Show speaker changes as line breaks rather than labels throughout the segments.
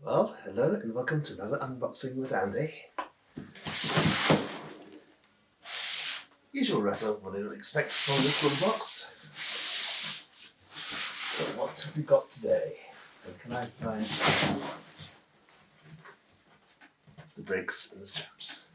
Well, hello and welcome to another unboxing with Andy. Usual rattle, what I would expect from this little box. So what have we got today? And can I find the brakes and the straps?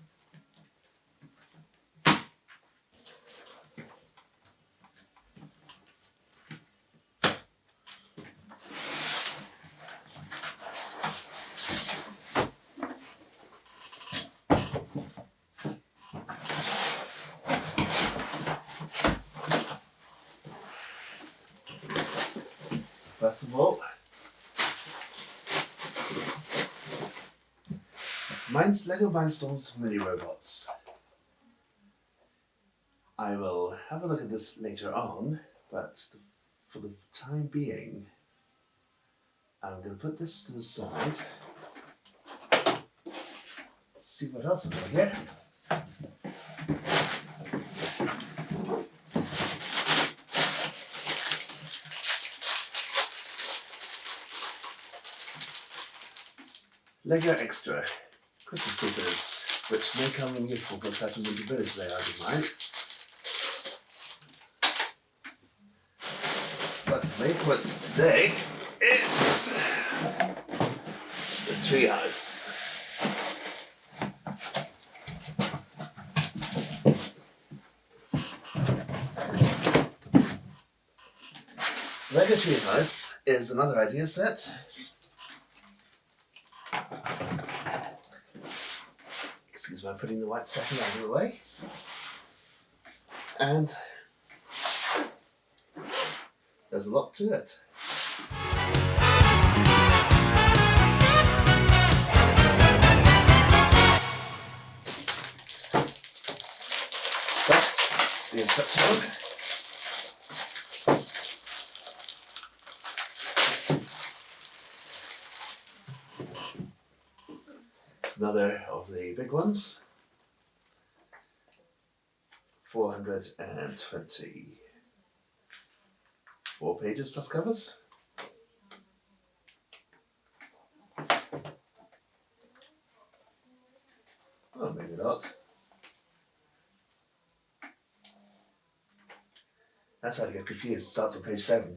First of all, Lego Mindstorms mini robots. I will have a look at this later on, but for the time being, I'm going to put this to the side. See what else is in here. Lego Extra Christmas pieces, which may come in useful for certain winter village layouts of mine. But the main point today is the Treehouse. Lego Treehouse is another idea set. Excuse me, I'm putting the white strapping out of the way. And there's a lot to it. That's the instruction book. It's another of the big ones. 424 pages plus covers. Oh, maybe not. That's how to get confused. It starts on page 7.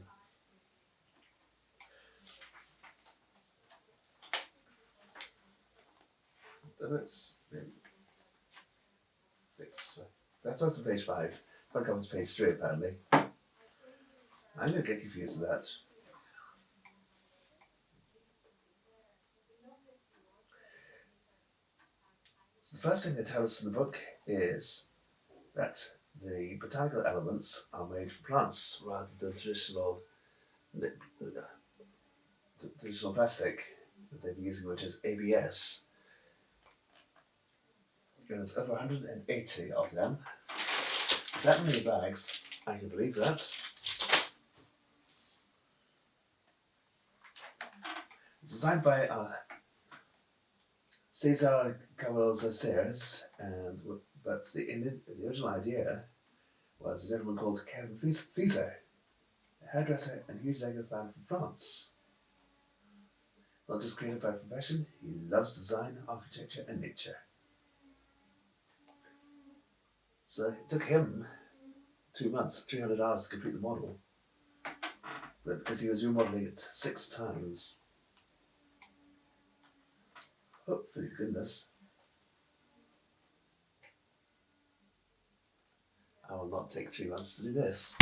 That's 6. That starts on page 5. Front cover's page 3 apparently. I'm going to get confused with that. So the first thing they tell us in the book is that the botanical elements are made from plants rather than traditional plastic that they've been using, which is ABS. And there's over 180 of them. That many bags, I can believe that. It's designed by Cesar Caballero-Sears, but the original idea was a gentleman called Kevin Fieser, a hairdresser and huge Lego fan from France. Not just creative by profession, he loves design, architecture and nature. So it took him 2 months, 300 hours to complete the model, but because he was remodeling it 6 times. Hopefully, to goodness. I will not take 3 months to do this.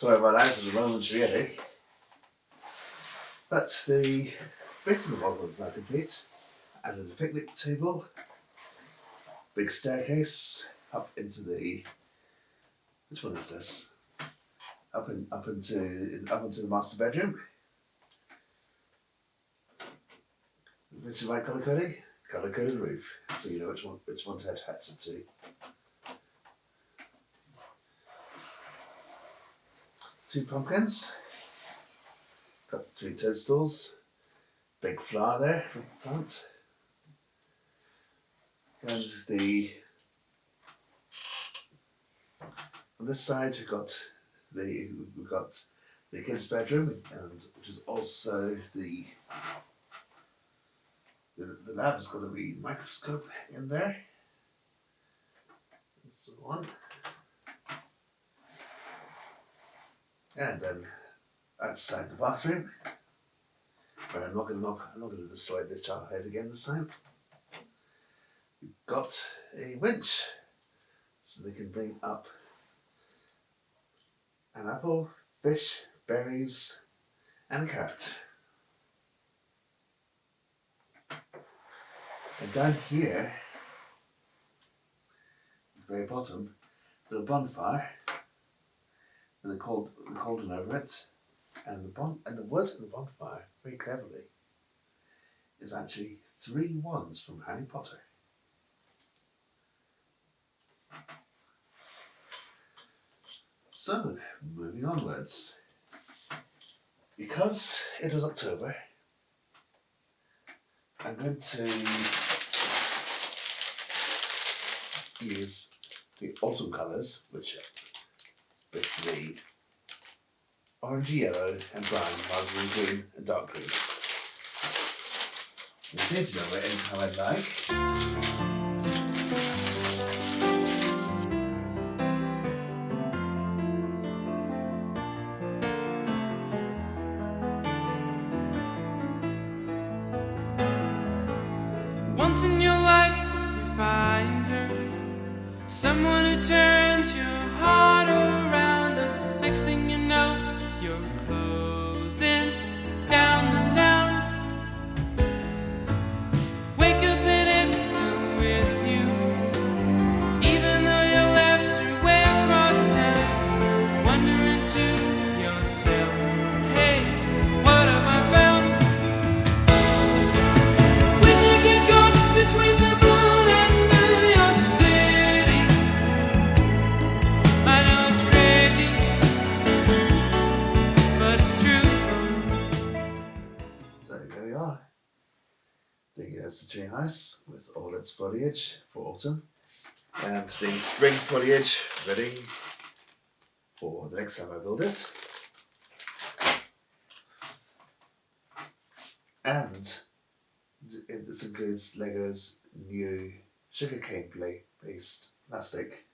Sorry about that at the moment, really. But the bits of the model is now complete. Added a picnic table, big staircase up into the. Which one is this? Up into the master bedroom. Which you like colour coding? Colour coded roof, so you know which one to attach it to. 2 pumpkins. Got 3 toadstools. Big flower there for the plant. And on this side we've got the kids' bedroom, and which is also the lab has got a wee microscope in there. That's the one. And then outside the bathroom, but I'm not going to destroy the child head again this time. We've got a winch, so they can bring up an apple, fish, berries, and a carrot. And down here, at the very bottom, the bonfire, and the cauldron over it, and the wood in the bonfire, very cleverly, is actually 3 wands from Harry Potter. So, moving onwards. Because it is October, I'm going to use the autumn colours, which is basically orangey yellow and brown, rather than green and dark green. You can change it over anytime I'd like.
Once in your life you find her, someone who turns your heart around, and next thing you know you're closing down the town. Wake up and it's still with you, even though you left her way across town, wondering to yourself, hey, what have I found? When you get caught between the moon and New York City, I know it's crazy, but it's true.
So there we are. There's the treehouse with all its foliage for autumn, and the spring foliage ready for the next time I build it. And this includes Lego's new sugarcane based plastic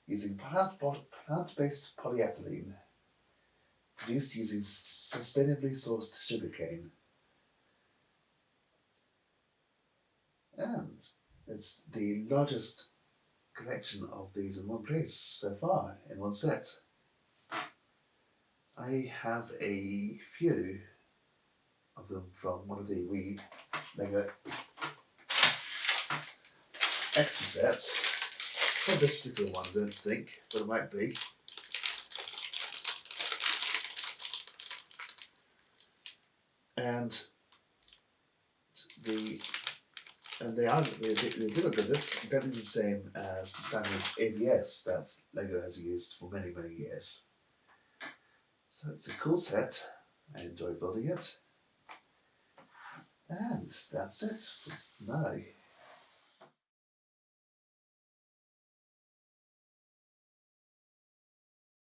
using plant-based polyethylene produced using sustainably sourced sugarcane. And it's the largest collection of these in one place so far, in one set. I have a few of them from one of the wee Lego extra sets. Not this particular one, I don't think, but it might be. And they do look good. It's exactly the same as the standard ABS that Lego has used for many, many years. So it's a cool set. I enjoy building it. And that's it for now.